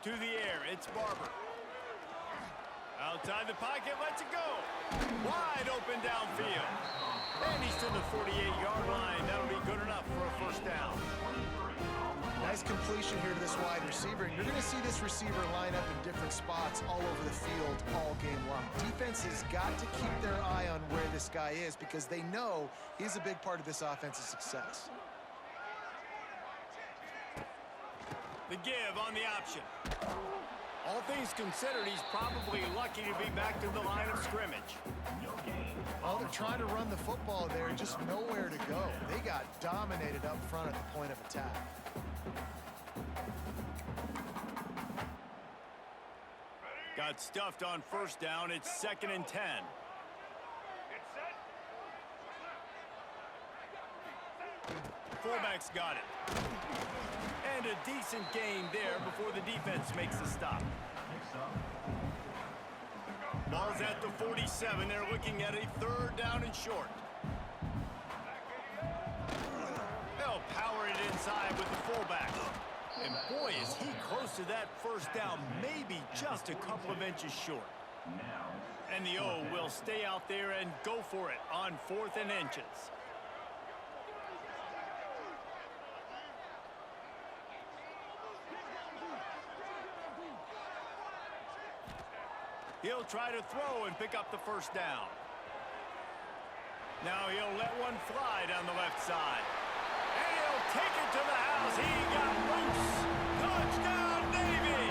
To the air, it's Barber. Outside the pocket, lets it go. Wide open downfield. And he's to the 48-yard line. That'll be good enough for a first down. Nice completion here to this wide receiver. And you're going to see this receiver line up in different spots all over the field all game long. Defense has got to keep their eye on where this guy is because they know he's a big part of this offense's success. The give on the option. All things considered, he's probably lucky to be back to the line of scrimmage. Oh, they're trying to run the football there, just nowhere to go. They got dominated up front at the point of attack. Got stuffed on first down. It's 2nd and 10. Fullback's got it. And a decent gain there before the defense makes the stop. Ball's at the 47. They're looking at a 3rd down and short. They'll power it inside with the fullback. And boy, is he close to that first down, maybe just a couple of inches short. And the O will stay out there and go for it on 4th and inches. He'll try to throw and pick up the first down. Now he'll let one fly down the left side. And he'll take it to the house. He got loose. Touchdown, Navy!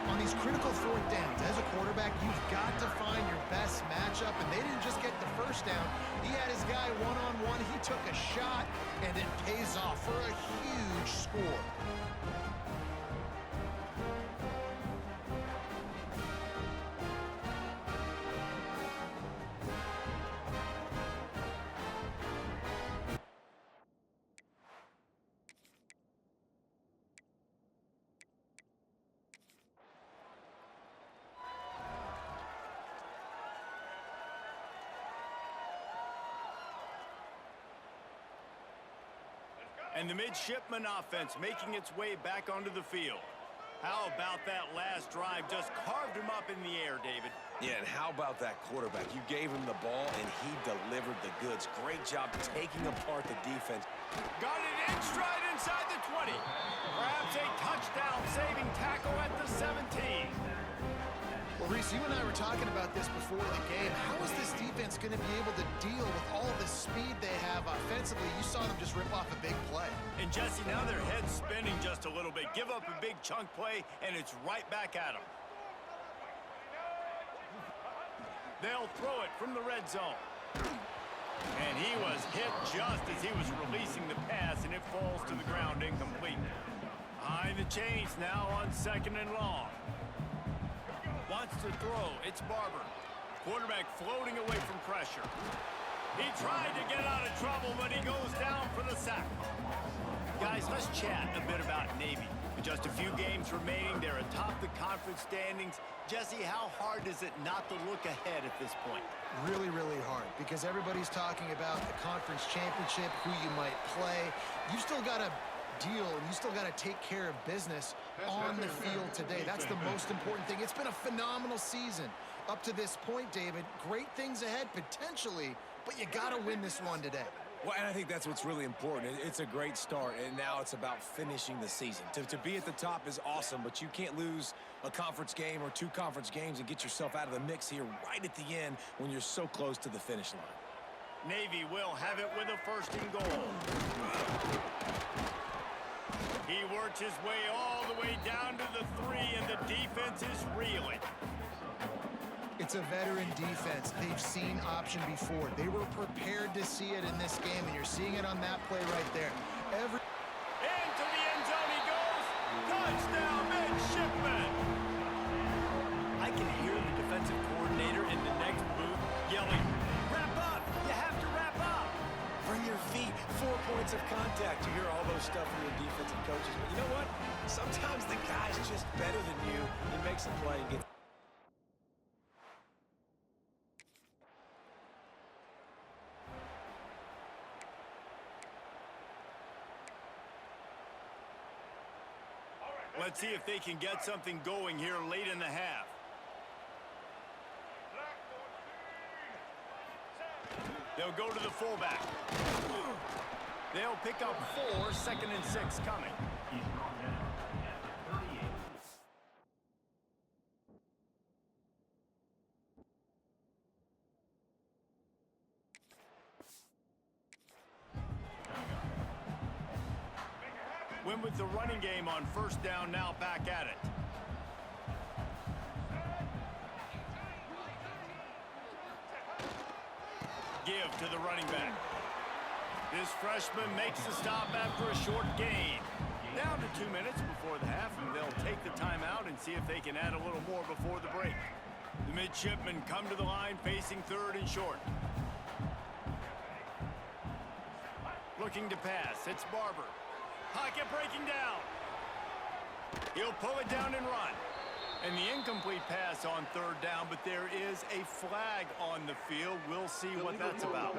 On these critical 4th downs, as a quarterback, you've got to find your best matchup, and they didn't just get the first down. He had his guy one-on-one. He took a shot, and it pays off for a huge score. And the midshipman offense making its way back onto the field. How about that last drive? Just carved him up in the air, David. Yeah, and how about that quarterback? You gave him the ball, and he delivered the goods. Great job taking apart the defense. Got it in stride inside the 20. Perhaps a touchdown-saving tackle at the 17. Well, Reese, you and I were talking about this before the game. How is this defense going to be able to deal with all the speed they have offensively? You saw them just rip off a big play. And, Jesse, now their head's spinning just a little bit. Give up a big chunk play, and it's right back at them. They'll throw it from the red zone. And he was hit just as he was releasing the pass, and it falls to the ground incomplete. Behind the chains now on 2nd and long. Wants to throw. It's Barber. Quarterback floating away from pressure. He tried to get out of trouble, but he goes down for the sack. Guys, let's chat a bit about Navy. With just a few games remaining, they're atop the conference standings. Jesse, how hard is it not to look ahead at this point? Really, really hard, because everybody's talking about the conference championship, who you might play. You've still got to deal, and you still got to take care of business on the field today. That's the most important thing. It's been a phenomenal season up to this point, David. Great things ahead, potentially, but you got to win this one today. Well, and I think that's what's really important. It's a great start, and now it's about finishing the season. To be at the top is awesome, but you can't lose a conference game or 2 conference games and get yourself out of the mix here right at the end when you're so close to the finish line. Navy will have it with a 1st and goal. He works his way all the way down to the 3, and the defense is reeling. It's a veteran defense. They've seen option before. They were prepared to see it in this game, and you're seeing it on that play right there. Into the end zone he goes. Touchdown, midshipman. I can hear the defensive coordinator in the next booth yelling, "Wrap up! You have to wrap up!" Bring your feet, 4 points of contact. You hear all those stuff from your defensive coaches, but you know what? Sometimes the guy's just better than you and makes a play and gets. Let's see if they can get something going here late in the half. They'll go to the fullback. They'll pick up 4, 2nd and 6 coming. Win with the running game on 1st down, now back at it. Give to the running back. This freshman makes the stop after a short gain. Down to 2 minutes before the half, and they'll take the timeout and see if they can add a little more before the break. The midshipmen come to the line facing 3rd and short. Looking to pass. It's Barber. Pocket breaking down. He'll pull it down and run. And the incomplete pass on 3rd down, but there is a flag on the field. We'll see what that's about.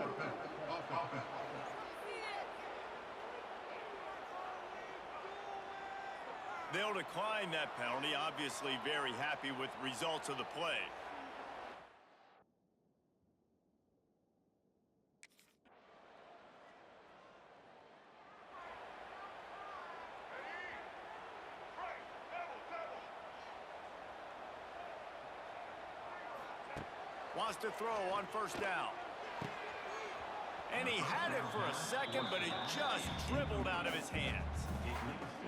They'll decline that penalty, obviously very happy with the results of the play. Wants to throw on 1st down. And he had it for a second, but it just dribbled out of his hands.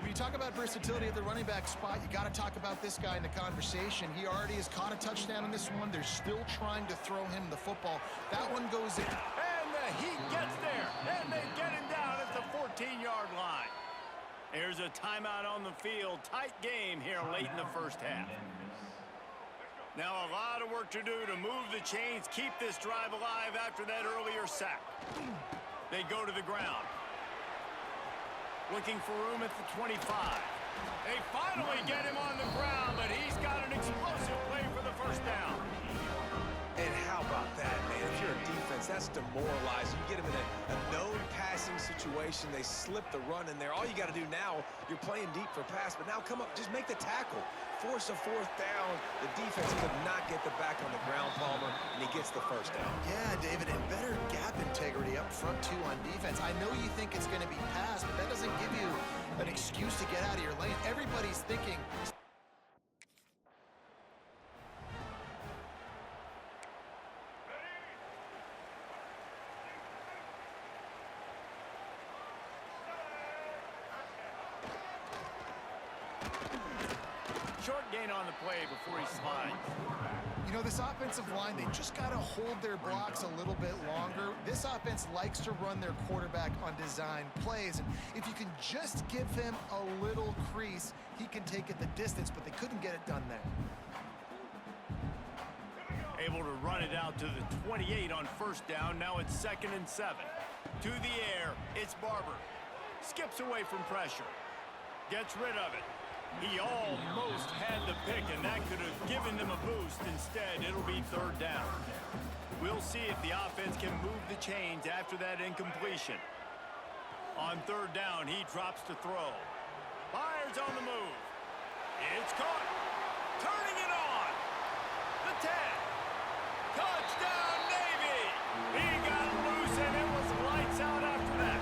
When you talk about versatility at the running back spot, you got to talk about this guy in the conversation. He already has caught a touchdown in this one. They're still trying to throw him the football. That one goes in. And the Heat gets there, and they get him down at the 14-yard line. There's a timeout on the field. Tight game here late in the 1st half. Now a lot of work to do to move the chains, keep this drive alive after that earlier sack. They go to the ground. Looking for room at the 25. They finally get him on the ground, but he's got an explosive play for the 1st down. And how about that, man? If you're a defense, that's demoralizing. You get them in a known passing situation. They slip the run in there. All you got to do now, you're playing deep for pass, but now come up, just make the tackle. Force a 4th down. The defense could not get the back on the ground, Palmer, and he gets the 1st down. Yeah, David, and better gap integrity up front, too, on defense. I know you think it's going to be passed, but that doesn't give you an excuse to get out of your lane. Everybody's thinking... Short gain on the play before he slides. You know, this offensive line, they just got to hold their blocks a little bit longer. This offense likes to run their quarterback on design plays. And if you can just give him a little crease, he can take it the distance, but they couldn't get it done there. Able to run it out to the 28 on 1st down. Now it's 2nd and 7. To the air, it's Barber. Skips away from pressure. Gets rid of it. He almost had the pick, and that could have given them a boost. Instead, it'll be 3rd down. We'll see if the offense can move the chains after that incompletion. On 3rd down, he drops to throw. Fires on the move. It's caught. Turning it on. The 10. Touchdown, Navy! He got loose, and it was lights out after that.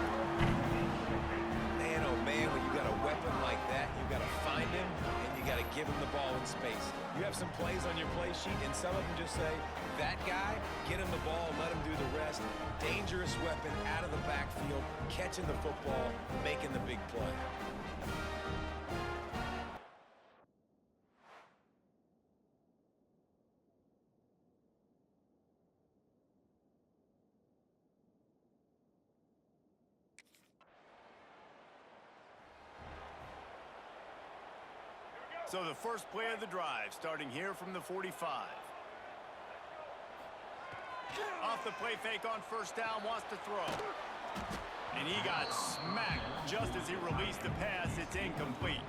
Man, oh man, when you got a weapon like that, you got to find him, and you got to give him the ball in space. You have some plays on your play sheet, and some of them just say, that guy, get him the ball, let him do the rest. Dangerous weapon out of the backfield, catching the football, making the big play. So the first play of the drive, starting here from the 45. Off the play fake on 1st down, wants to throw. And he got smacked just as he released the pass. It's incomplete.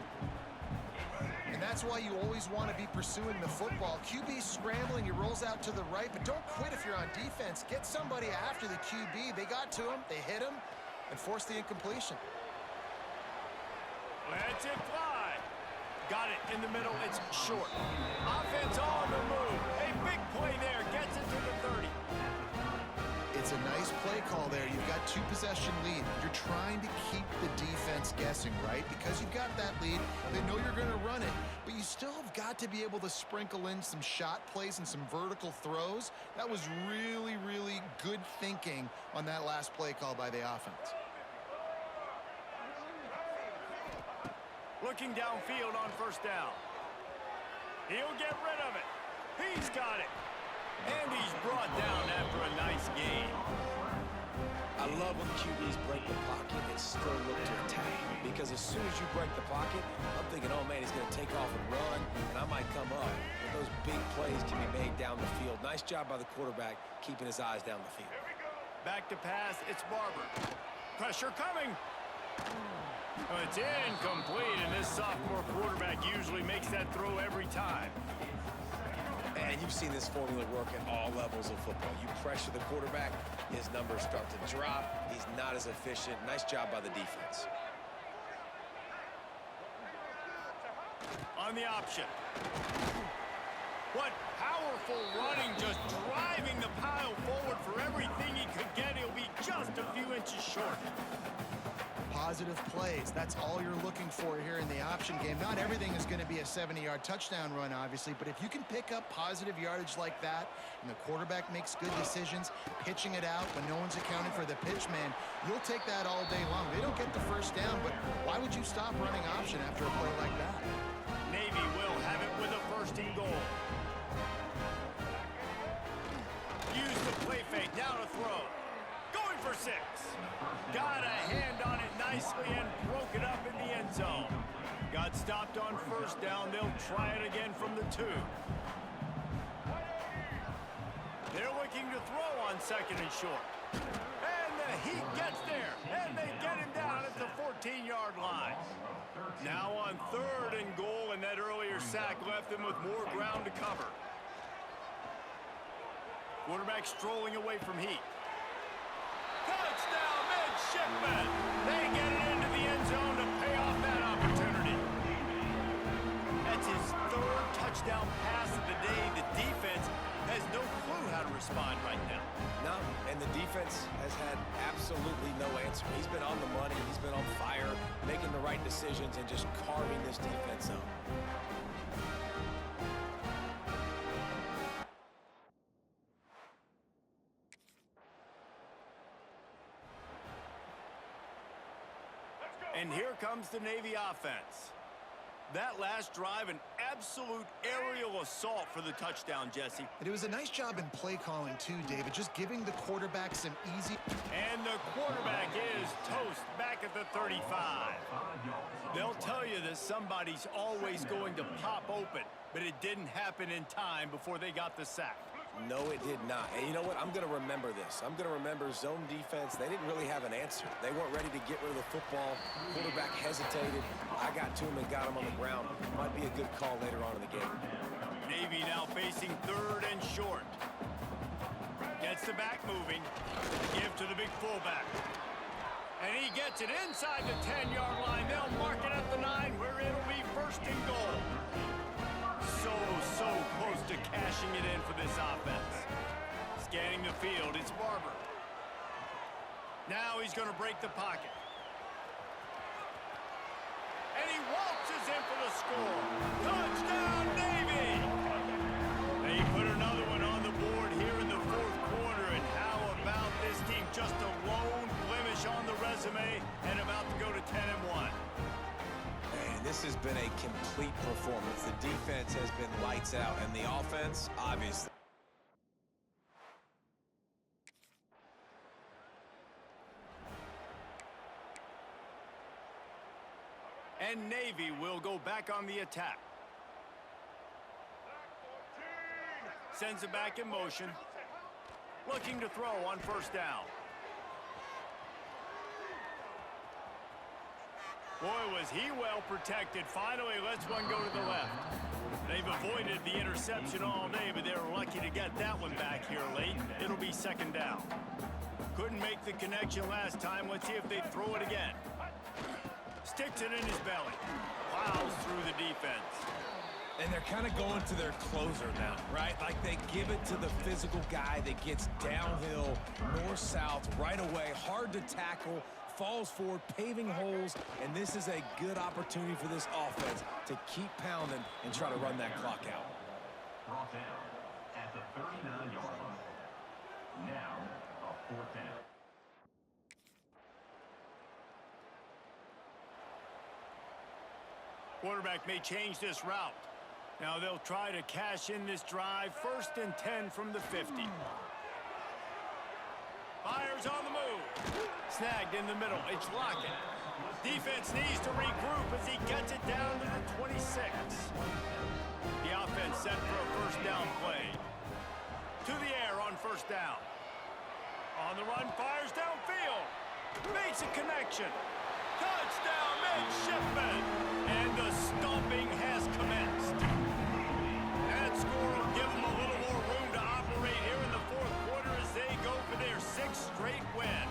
And that's why you always want to be pursuing the football. QB scrambling, he rolls out to the right, but don't quit if you're on defense. Get somebody after the QB. They got to him, they hit him, and forced the incompletion. Let's it fly. Got it in the middle. It's short. Offense on the move. A big play there. Gets it to the 30. It's a nice play call there. You've got 2-possession lead. You're trying to keep the defense guessing, right? Because you've got that lead, they know you're going to run it. But you still have got to be able to sprinkle in some shot plays and some vertical throws. That was really, really good thinking on that last play call by the offense. Looking downfield on first down. He'll get rid of it. He's got it. And he's brought down after a nice game. I love when QBs break the pocket and still look to attack. Because as soon as you break the pocket, I'm thinking, oh man, he's going to take off and run, and I might come up. But those big plays can be made down the field. Nice job by the quarterback keeping his eyes down the field. Back to pass, it's Barber. Pressure coming. Oh, it's incomplete, and this sophomore quarterback usually makes that throw every time. And you've seen this formula work at all levels of football. You pressure the quarterback, his numbers start to drop. He's not as efficient. Nice job by the defense. On the option. What powerful running, just driving the pile forward for everything he could get. He'll be just a few inches short. Positive plays. That's all you're looking for here in the option game. Not everything is going to be a 70-yard touchdown run, obviously, but if you can pick up positive yardage like that and the quarterback makes good decisions, pitching it out when no one's accounting for the pitch man, you'll take that all day long. They don't get the first down, but why would you stop running option after a play like that? Navy will have it with a first and goal. Use the play fake. Now to throw. Going for 6. Got a hand on it nicely and broke it up in the end zone. Got stopped on first down. They'll try it again from the 2. They're looking to throw on second and short. And the Heat gets there. And they get him down at the 14-yard line. Now on third and goal, and that earlier sack left them with more ground to cover. Quarterback strolling away from Heat. Touchdown, midshipmen! They get it into the end zone to pay off that opportunity. That's his 3rd touchdown pass of the day. The defense has no clue how to respond right now. No, and the defense has had absolutely no answer. He's been on the money. He's been on fire, making the right decisions and just carving this defense up. And here comes the Navy offense. That last drive, an absolute aerial assault for the touchdown, Jesse. And it was a nice job in play calling too, David, just giving the quarterback some easy... And the quarterback is toast back at the 35. They'll tell you that somebody's always going to pop open, but it didn't happen in time before they got the sack. No, it did not. And you know what? I'm going to remember this. I'm going to remember zone defense. They didn't really have an answer. They weren't ready to get rid of the football. Quarterback hesitated. I got to him and got him on the ground. Might be a good call later on in the game. Navy now facing third and short. Gets the back moving. Give to the big fullback. And he gets it inside the 10-yard line. They'll mark it at the 9 where it'll be first and goal. So close to cashing it in for this offense. Scanning the field, it's Barber. Now he's going to break the pocket. And he waltzes in for the score. Touchdown, Navy! They put another one on the board here in the 4th quarter. And how about this team? Just a lone blemish on the resume and about to go to 10-1. This has been a complete performance. The defense has been lights out, and the offense, obviously. And Navy will go back on the attack. Sends it back in motion. Looking to throw on first down. Boy, was he well protected. Finally lets one go to the left. They've avoided the interception all day, but they're lucky to get that one back here late. It'll be second down. Couldn't make the connection last time. Let's see if they throw it again. Sticks it in his belly. plows through the defense. And they're kind of going to their closer now, right? Like they give it to the physical guy that gets downhill, north-south, right away, hard to tackle, falls forward, paving holes, and this is a good opportunity for this offense to keep pounding and try to run that clock out. Brought down at the 39-yard line. Now, a 4th down. Quarterback may change this route. Now they'll try to cash in this drive. 1st and 10 from the 50. Fires on the move. Snagged in the middle. It's Lockett. Defense needs to regroup as he gets it down to the 26. The offense set for a 1st down play. To the air on 1st down. On the run, fires downfield. Makes a connection. Touchdown, midshipman. And the stomping has commenced. That score will give them a little more room to operate here in the 4th quarter as they go for their 6th straight win.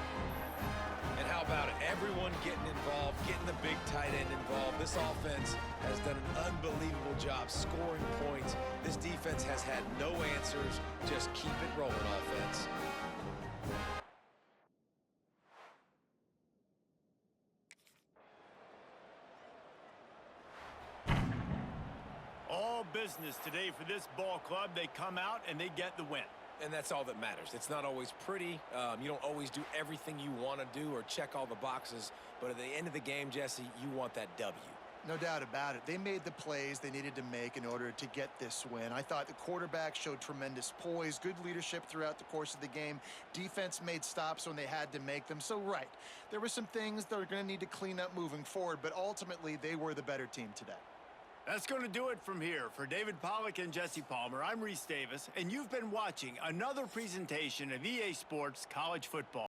And how about it? Everyone getting involved, getting the big tight end involved. This offense has done an unbelievable job scoring points. This defense has had no answers. Just keep it rolling, offense. All business today for this ball club. They come out and they get the win. And that's all that matters. It's not always pretty. You don't always do everything you want to do or check all the boxes. But at the end of the game, Jesse, you want that W. No doubt about it. They made the plays they needed to make in order to get this win. I thought the quarterback showed tremendous poise, good leadership throughout the course of the game. Defense made stops when they had to make them. So, right, there were some things that are going to need to clean up moving forward, but ultimately they were the better team today. That's going to do it from here. For David Pollack and Jesse Palmer, I'm Reese Davis, and you've been watching another presentation of EA Sports College Football.